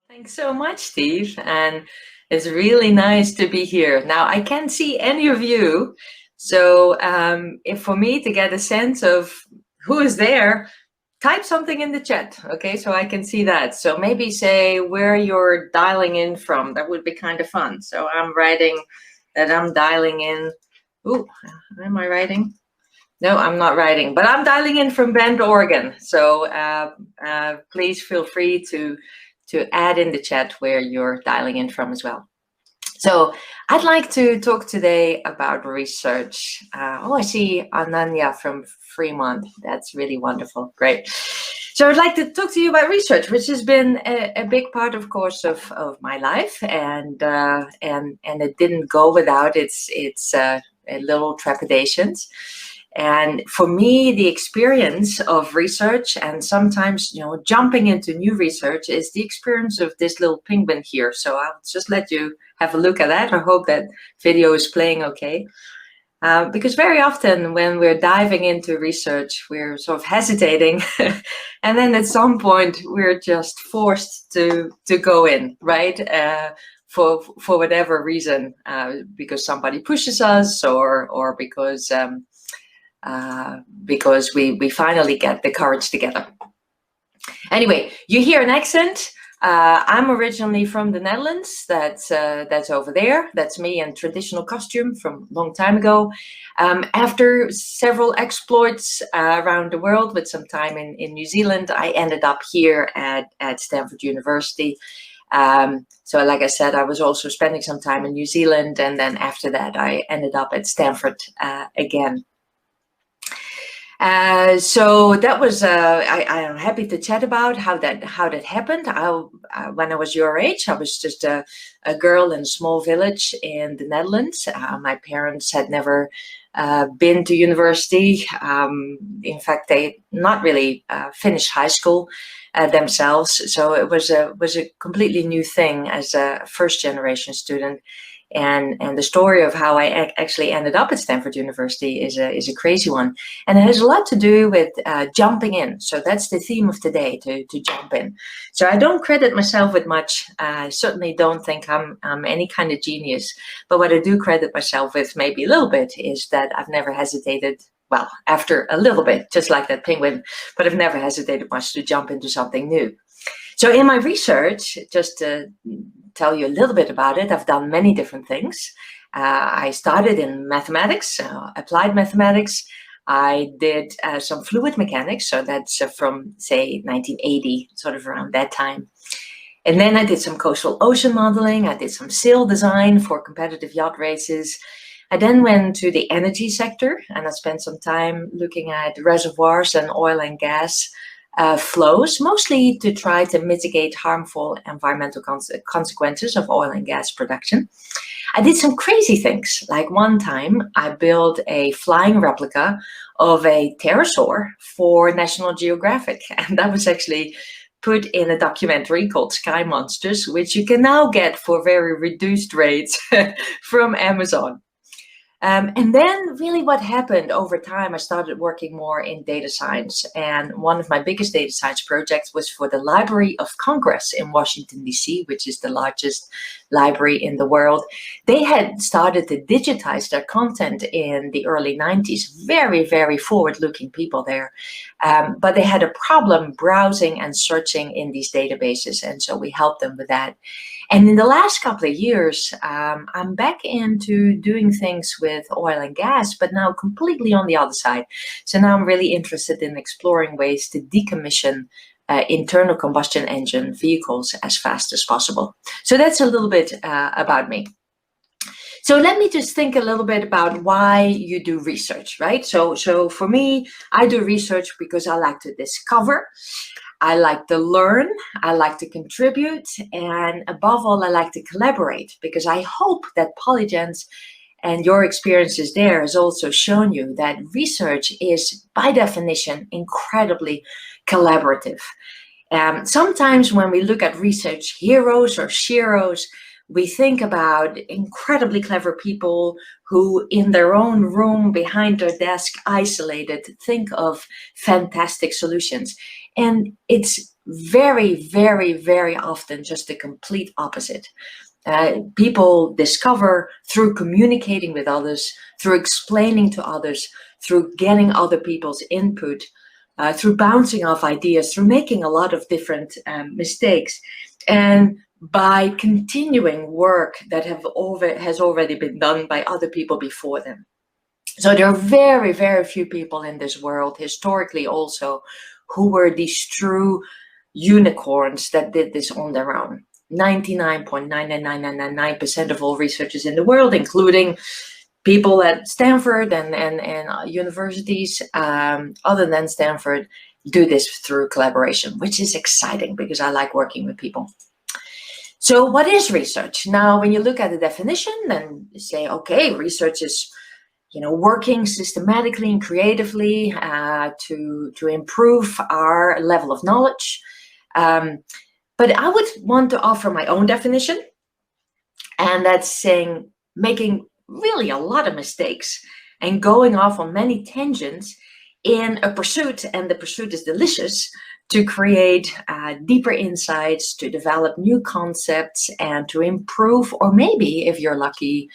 Thanks so much, Steve. And it's really nice to be here. Now, I can't see any of you. So if for me to get a sense of who is there, type something in the chat, okay? So I can see that. So maybe say where you're dialing in from. That would be kind of fun. So I'm writing that I'm dialing in. Ooh, am I writing? No, I'm not writing, but I'm dialing in from Bend, Oregon. So please feel free to add in the chat where you're dialing in from as well. So I'd like to talk today about research. I see Ananya from Fremont. That's really wonderful. Great. So I'd like to talk to you about research, which has been a big part, of course, of my life, and it didn't go without its little trepidations. And for me, the experience of research and sometimes, jumping into new research is the experience of this little penguin here. So I'll just let you have a look at that. I hope that video is playing okay. Because very often when we're diving into research, we're sort of hesitating. And then at some point, we're just forced to go in, right? For whatever reason, because somebody pushes us or because we finally get the courage together. Anyway, you hear an accent. I'm originally from the Netherlands. That's over there. That's me in traditional costume from a long time ago. After several exploits around the world with some time in New Zealand, I ended up here at Stanford University. So like I said, I was also spending some time in New Zealand, and then after that, I ended up at Stanford again. So that was, I'm happy to chat about how that happened. When I was your age, I was just a girl in a small village in the Netherlands. My parents had never been to university. In fact, they not really finished high school themselves. So it was a completely new thing as a first generation student. And the story of how I actually ended up at Stanford University is a crazy one, and it has a lot to do with jumping in. So that's the theme of today, to jump in. So I don't credit myself with much. I certainly don't think I'm any kind of genius. But what I do credit myself with maybe a little bit is that I've never hesitated. Well, after a little bit, just like that penguin, but I've never hesitated much to jump into something new. So in my research, just to tell you a little bit about it, I've done many different things. I started in mathematics, applied mathematics. I did some fluid mechanics, so that's from, say, 1980, sort of around that time. And then I did some coastal ocean modeling. I did some sail design for competitive yacht races. I then went to the energy sector, and I spent some time looking at reservoirs and oil and gas flows, mostly to try to mitigate harmful environmental consequences of oil and gas production. I did some crazy things. Like one time, I built a flying replica of a pterosaur for National Geographic, and that was actually put in a documentary called Sky Monsters, which you can now get for very reduced rates from Amazon. And then really what happened over time, I started working more in data science. And one of my biggest data science projects was for the Library of Congress in Washington, D.C., which is the largest library in the world. They had started to digitize their content in the early 90s. Very, very forward-looking people there. But they had a problem browsing and searching in these databases. And so we helped them with that. And in the last couple of years, I'm back into doing things with oil and gas, but now completely on the other side. So now I'm really interested in exploring ways to decommission internal combustion engine vehicles as fast as possible. So that's a little bit about me. So let me just think a little bit about why you do research, right? So for me, I do research because I like to discover. I like to learn, I like to contribute, and above all, I like to collaborate, because I hope that Polygence and your experiences there has also shown you that research is, by definition, incredibly collaborative. Sometimes when we look at research heroes or sheroes, we think about incredibly clever people who, in their own room behind their desk, isolated, think of fantastic solutions. And it's very, very, very often just the complete opposite. People discover through communicating with others, through explaining to others, through getting other people's input, through bouncing off ideas, through making a lot of different mistakes, and by continuing work that has already been done by other people before them. So there are very, very few people in this world, historically also, who were these true unicorns that did this on their own. 99.99999% of all researchers in the world, including people at Stanford and universities other than Stanford, do this through collaboration, which is exciting because I like working with people. So what is research? Now, when you look at the definition, then you say, okay, research is working systematically and creatively to improve our level of knowledge. But I would want to offer my own definition, and that's saying making really a lot of mistakes and going off on many tangents in a pursuit, and the pursuit is delicious, to create deeper insights, to develop new concepts, and to improve, or maybe if you're lucky,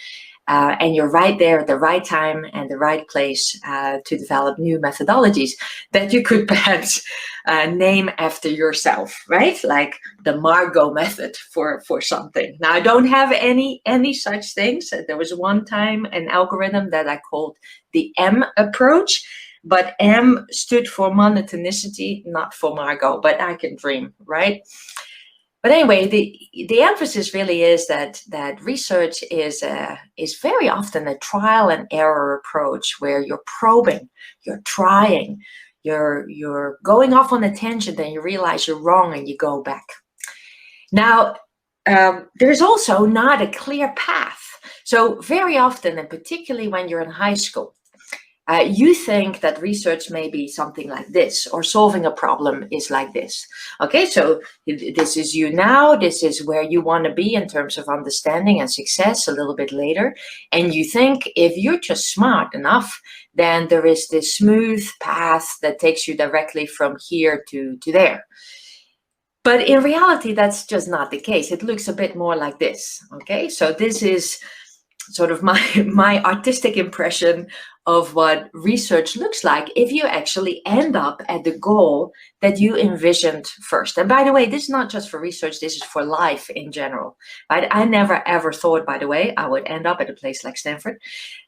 and you're right there at the right time and the right place to develop new methodologies that you could perhaps name after yourself, right? Like the Margot method for something. Now, I don't have any such things. There was one time an algorithm that I called the M approach, but M stood for monotonicity, not for Margot, but I can dream, right? But anyway, the emphasis really is that research is very often a trial and error approach where you're probing, you're trying, you're going off on a tangent, and you realize you're wrong and you go back. Now, there's also not a clear path. So very often, and particularly when you're in high school, you think that research may be something like this, or solving a problem is like this. Okay, so this is you now, this is where you want to be in terms of understanding and success a little bit later. And you think if you're just smart enough, then there is this smooth path that takes you directly from here to there. But in reality, that's just not the case. It looks a bit more like this. Okay, so this is sort of my artistic impression of what research looks like if you actually end up at the goal that you envisioned first. And by the way, this is not just for research, this is for life in general, right? I never ever thought, by the way, I would end up at a place like Stanford.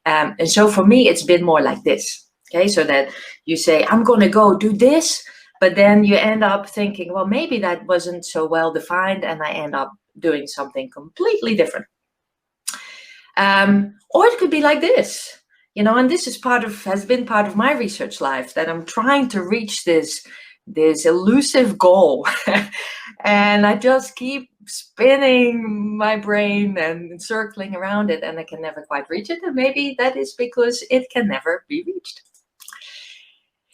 And so for me, it's been more like this, okay? So that you say, I'm going to go do this, but then you end up thinking, well, maybe that wasn't so well defined, and I end up doing something completely different. Or it could be like this, and this is has been part of my research life, that I'm trying to reach this elusive goal. And I just keep spinning my brain and circling around it, and I can never quite reach it. And maybe that is because it can never be reached.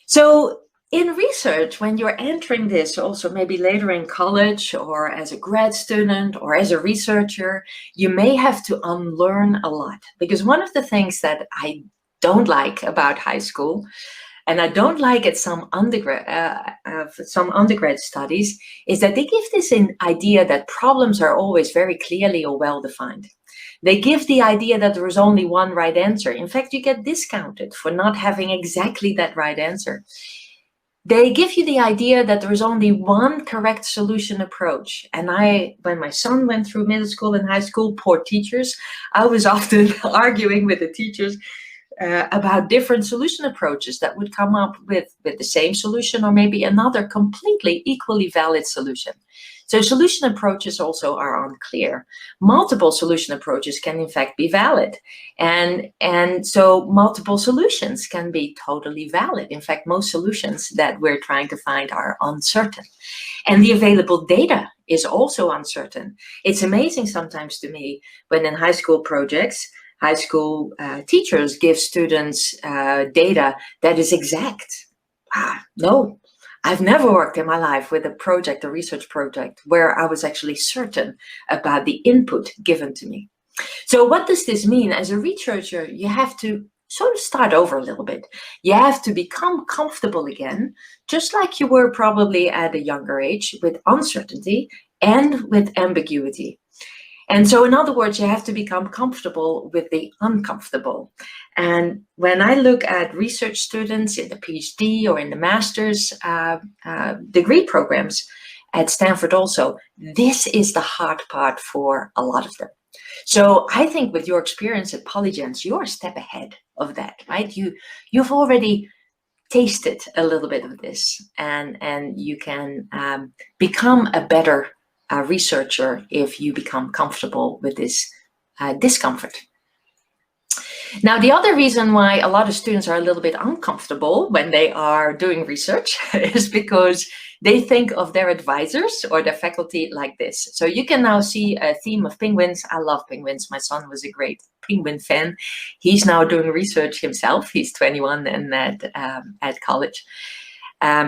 So in research, when you're entering this, also maybe later in college or as a grad student or as a researcher, you may have to unlearn a lot. Because one of the things that I don't like about high school, and I don't like at some undergrad studies, is that they give this idea that problems are always very clearly or well defined. They give the idea that there is only one right answer. In fact, you get discounted for not having exactly that right answer. They give you the idea that there is only one correct solution approach. And when my son went through middle school and high school, poor teachers, I was often arguing with the teachers about different solution approaches that would come up with the same solution, or maybe another completely equally valid solution. So solution approaches also are unclear. Multiple solution approaches can in fact be valid. And so multiple solutions can be totally valid. In fact, most solutions that we're trying to find are uncertain. And the available data is also uncertain. It's amazing sometimes to me when in high school projects, high school teachers give students data that is exact. No. I've never worked in my life with a research project, where I was actually certain about the input given to me. So what does this mean? As a researcher, you have to sort of start over a little bit. You have to become comfortable again, just like you were probably at a younger age, with uncertainty and with ambiguity. And so, in other words, you have to become comfortable with the uncomfortable. And when I look at research students in the PhD or in the master's degree programs at Stanford also, this is the hard part for a lot of them. So I think with your experience at Polygence, you're a step ahead of that, right? You've already tasted a little bit of this, and you can become a better researcher if you become comfortable with this discomfort. Now, the other reason why a lot of students are a little bit uncomfortable when they are doing research is because they think of their advisors or their faculty like this. So you can now see a theme of penguins. I love penguins. My son was a great penguin fan. He's now doing research himself. He's 21 and at college.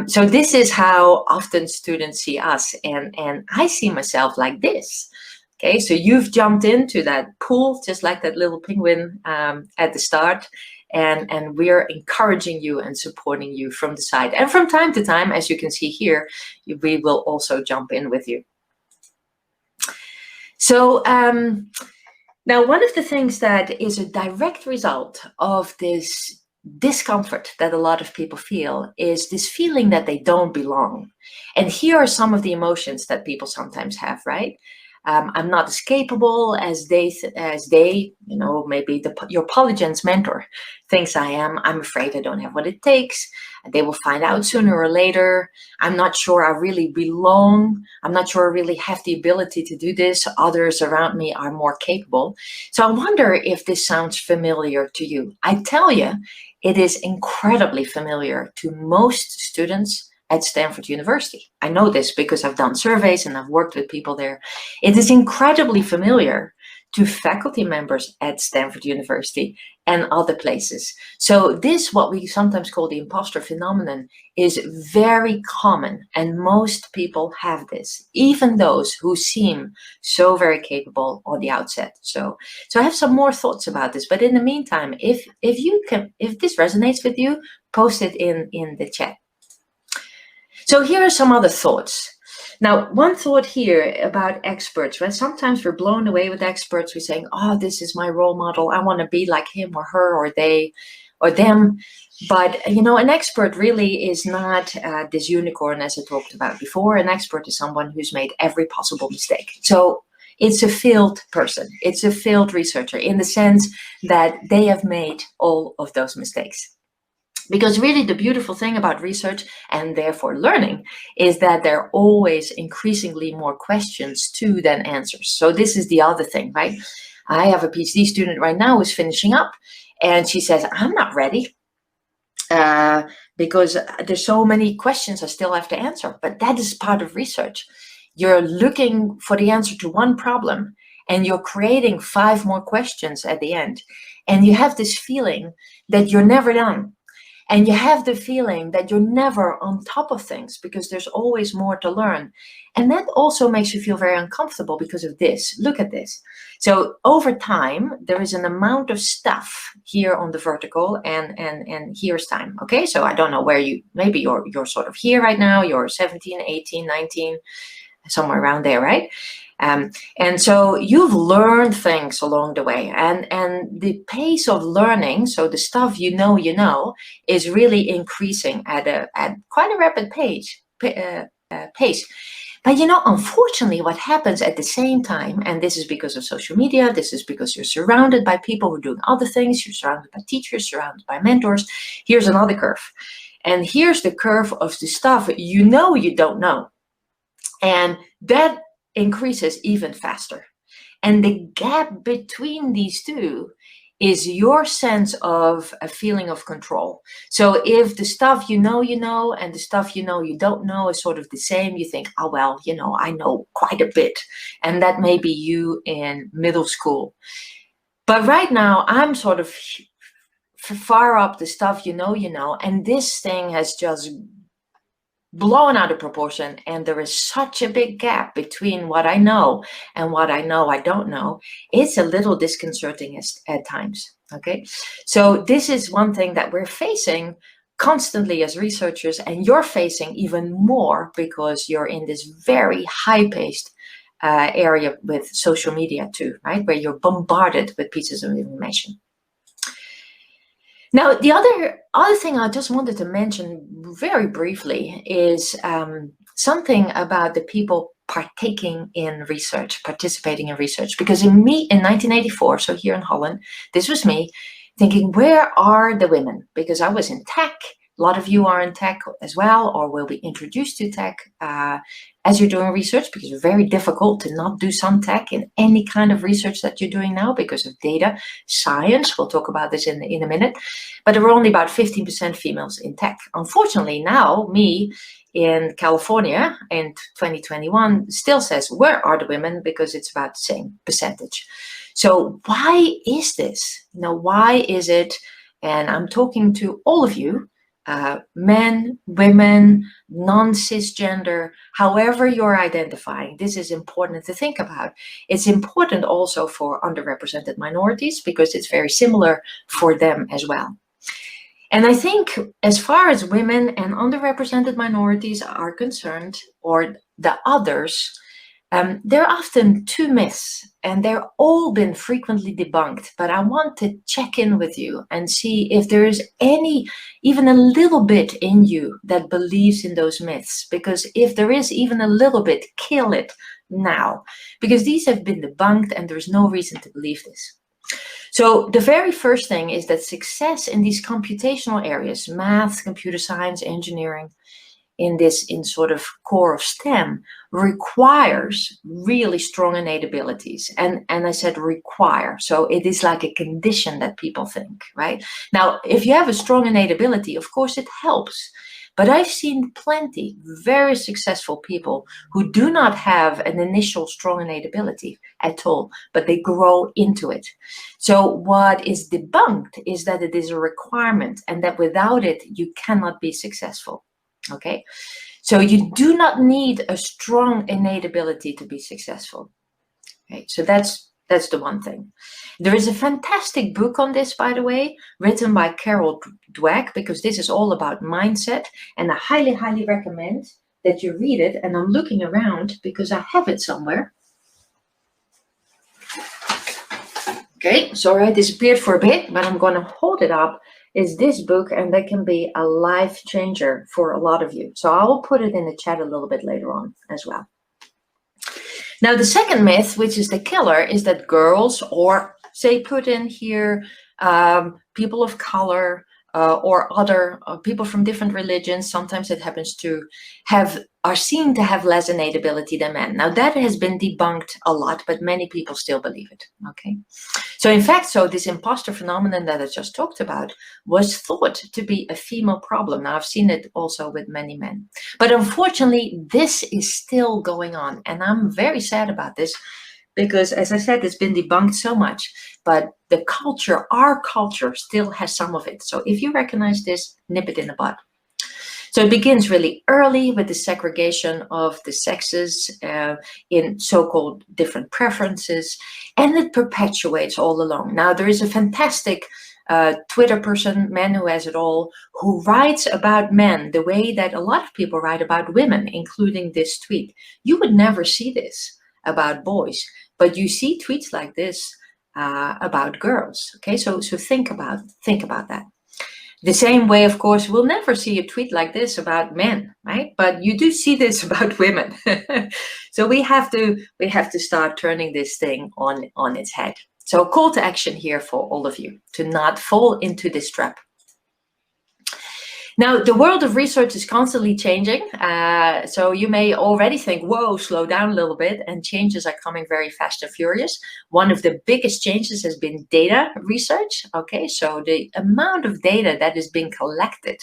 So this is how often students see us, and I see myself like this. Okay, so you've jumped into that pool just like that little penguin at the start, and we're encouraging you and supporting you from the side. And from time to time, as you can see here, we will also jump in with you. So now one of the things that is a direct result of this discomfort that a lot of people feel is this feeling that they don't belong. And here are some of the emotions that people sometimes have, right? I'm not as capable as they, you know, maybe your Polygence mentor thinks I am. I'm afraid I don't have what it takes. They will find out sooner or later. I'm not sure I really belong. I'm not sure I really have the ability to do this. Others around me are more capable. So I wonder if this sounds familiar to you. I tell you, it is incredibly familiar to most students at Stanford University. I know this because I've done surveys and I've worked with people there. It is incredibly familiar to faculty members at Stanford University and other places. So this, what we sometimes call the imposter phenomenon, is very common, and most people have this, even those who seem so very capable on the outset. So I have some more thoughts about this, but in the meantime, if this resonates with you, post it in the chat. So here are some other thoughts. Now, one thought here about experts, when sometimes we're blown away with experts, we're saying, oh, this is my role model. I want to be like him or her or they or them. But, you know, an expert really is not this unicorn as I talked about before. An expert is someone who's made every possible mistake. So it's a field person. It's a field researcher in the sense that they have made all of those mistakes. Because really the beautiful thing about research and therefore learning is that there are always increasingly more questions to than answers. So this is the other thing, right? I have a PhD student right now who's finishing up, and she says, I'm not ready because there's so many questions I still have to answer. But that is part of research. You're looking for the answer to one problem, and you're creating 5 more questions at the end. And you have this feeling that you're never done. And you have the feeling that you're never on top of things because there's always more to learn. And that also makes you feel very uncomfortable because of this. Look at this. So over time, there is an amount of stuff here on the vertical, and here's time. Okay, so I don't know where maybe you're sort of here right now. You're 17, 18, 19, somewhere around there, right? And so you've learned things along the way, and the pace of learning, so the stuff you know, is really increasing at quite a rapid pace. But you know, unfortunately, what happens at the same time, and this is because of social media, this is because you're surrounded by people who are doing other things, you're surrounded by teachers, surrounded by mentors. Here's another curve. And here's the curve of the stuff you don't know. And that increases even faster. And the gap between these two is your sense of a feeling of control. So if the stuff you know, and the stuff you don't know is sort of the same, you think, oh, well, I know quite a bit. And that may be you in middle school. But right now, I'm sort of far up the stuff you know, and this thing has just blown out of proportion, and there is such a big gap between what I know and what I know I don't know. It's a little disconcerting at times. Okay, so this is one thing that we're facing constantly as researchers, and you're facing even more because you're in this very high-paced area with social media too, right? Where you're bombarded with pieces of information. Now, the other thing I just wanted to mention very briefly is something about the people participating in research, because in 1984, so here in Holland, this was me thinking, where are the women? Because I was in tech. A lot of you are in tech as well, or will be introduced to tech as you're doing research, because it's very difficult to not do some tech in any kind of research that you're doing now because of data science. We'll talk about this in a minute. But there were only about 15% females in tech. Unfortunately, now me in California in 2021 still says, where are the women? Because it's about the same percentage. So why is this? Why is it? And I'm talking to all of you, men, women, non-cisgender, however you're identifying. This is important to think about. It's important also for underrepresented minorities because it's very similar for them as well. And I think as far as women and underrepresented minorities are concerned, or the others, there are often two myths, and they're all been frequently debunked, but I want to check in with you and see if there is even a little bit in you that believes in those myths, because if there is even a little bit, kill it now, because these have been debunked and there's no reason to believe this. So the very first thing is that success in these computational areas, math, computer science, engineering, in sort of core of STEM, requires really strong innate abilities. And I said require, so it is like a condition that people think, right? Now, if you have a strong innate ability, of course it helps. But I've seen plenty very successful people who do not have an initial strong innate ability at all, but they grow into it. So what is debunked is that it is a requirement and that without it, you cannot be successful. Okay, so you do not need a strong innate ability to be successful. Okay, so that's the one thing. There is a fantastic book on this, by the way, written by Carol Dweck, because this is all about mindset, and I highly, highly recommend that you read it. And I'm looking around because I have it somewhere. Okay, sorry, I disappeared for a bit, but I'm going to hold it up. Is this book, and that can be a life changer for a lot of you. So I will put it in the chat a little bit later on as well. Now, the second myth, which is the killer, is that girls, or say put in here, people of color, or other people from different religions, sometimes it happens to are seen to have less innate ability than men. Now that has been debunked a lot, but many people still believe it, okay? So in fact, this imposter phenomenon that I just talked about was thought to be a female problem. Now I've seen it also with many men. But unfortunately, this is still going on, and I'm very sad about this, because as I said, it's been debunked so much, but the culture, our culture, still has some of it. So if you recognize this, nip it in the bud. So it begins really early with the segregation of the sexes in so-called different preferences, and it perpetuates all along. Now, there is a fantastic Twitter person, Man Who Has It All, who writes about men the way that a lot of people write about women, including this tweet. You would never see this about boys, but you see tweets like this about girls. Okay, so think about that. The same way, of course, we'll never see a tweet like this about men, right? But you do see this about women. So we have to start turning this thing on its head. So call to action here for all of you to not fall into this trap. Now, the world of research is constantly changing. So you may already think, whoa, slow down a little bit, and changes are coming very fast and furious. One of the biggest changes has been data research. Okay, so the amount of data that is being collected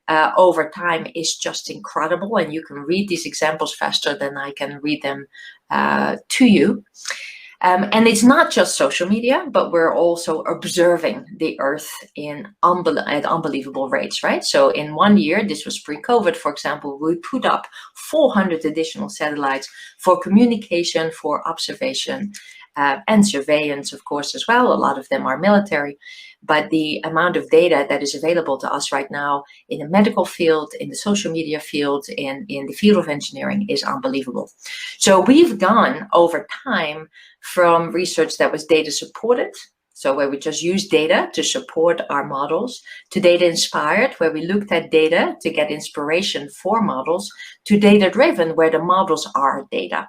over time is just incredible. And you can read these examples faster than I can read them to you. And it's not just social media, but we're also observing the Earth at unbelievable rates, right? So in 1 year, this was pre-COVID, for example, we put up 400 additional satellites for communication, for observation, and surveillance, of course, as well. A lot of them are military. But the amount of data that is available to us right now in the medical field, in the social media field, and in the field of engineering is unbelievable. So we've gone over time from research that was data supported, so where we just use data to support our models, to data inspired, where we looked at data to get inspiration for models, to data driven, where the models are data.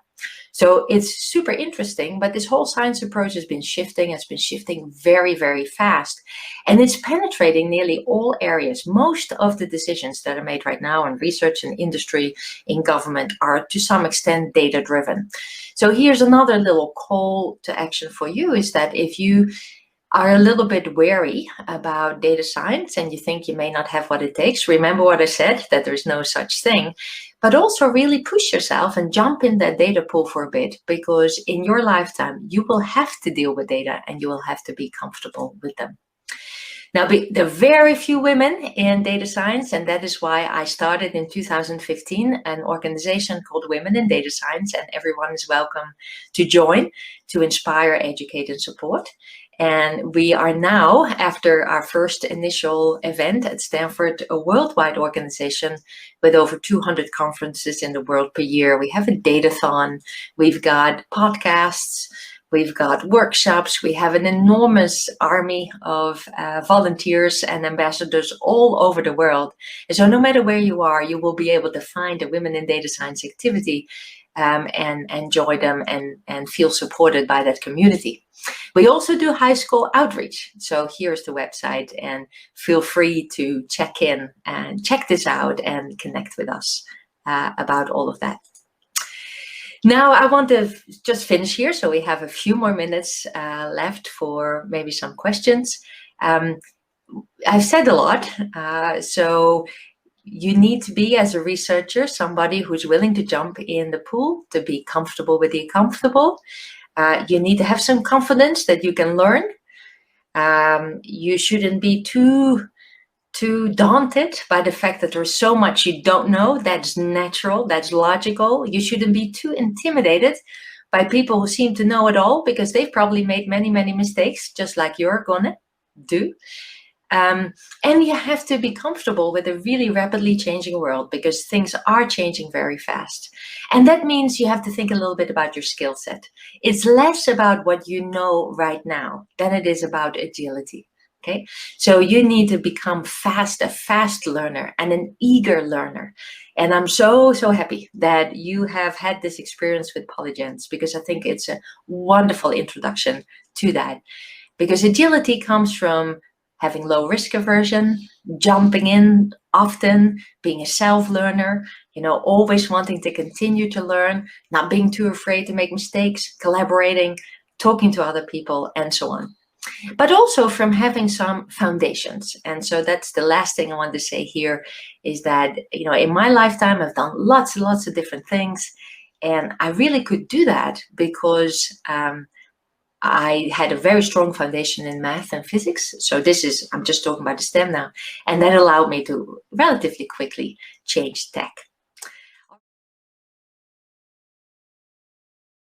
So it's super interesting, but this whole science approach has been shifting very, very fast. And it's penetrating nearly all areas. Most of the decisions that are made right now in research and industry, in government, are to some extent data driven. So here's another little call to action for you, is that if you are a little bit wary about data science and you think you may not have what it takes, remember what I said, that there's no such thing, but also really push yourself and jump in that data pool for a bit, because in your lifetime, you will have to deal with data and you will have to be comfortable with them. Now, there are very few women in data science, and that is why I started in 2015 an organization called Women in Data Science, and everyone is welcome to join to inspire, educate, and support. And we are now, after our first initial event at Stanford, a worldwide organization with over 200 conferences in the world per year. We have a datathon, we've got podcasts, we've got workshops, we have an enormous army of volunteers and ambassadors all over the world. And so no matter where you are, you will be able to find a Women in Data Science activity and enjoy them and feel supported by that community. We also do high school outreach. So here's the website, and feel free to check in and check this out and connect with us about all of that. Now, I want to just finish here, so we have a few more minutes left for maybe some questions. I've said a lot, so you need to be, as a researcher, somebody who's willing to jump in the pool, to be comfortable with the uncomfortable. You need to have some confidence that you can learn. You shouldn't be too daunted by the fact that there's so much you don't know. That's natural, that's logical. You shouldn't be too intimidated by people who seem to know it all, because they've probably made many, many mistakes, just like you're gonna do. And you have to be comfortable with a really rapidly changing world, because things are changing very fast. And that means you have to think a little bit about your skill set. It's less about what you know right now than it is about agility. Okay, so you need to become a fast learner and an eager learner. And I'm so happy that you have had this experience with Polygence, because I think it's a wonderful introduction to that. Because agility comes from having low risk aversion, jumping in often, being a self-learner, always wanting to continue to learn, not being too afraid to make mistakes, collaborating, talking to other people, and so on. But also from having some foundations. And so that's the last thing I want to say here, is that, in my lifetime, I've done lots and lots of different things. And I really could do that because I had a very strong foundation in math and physics. So I'm just talking about the STEM now. And that allowed me to relatively quickly change tech.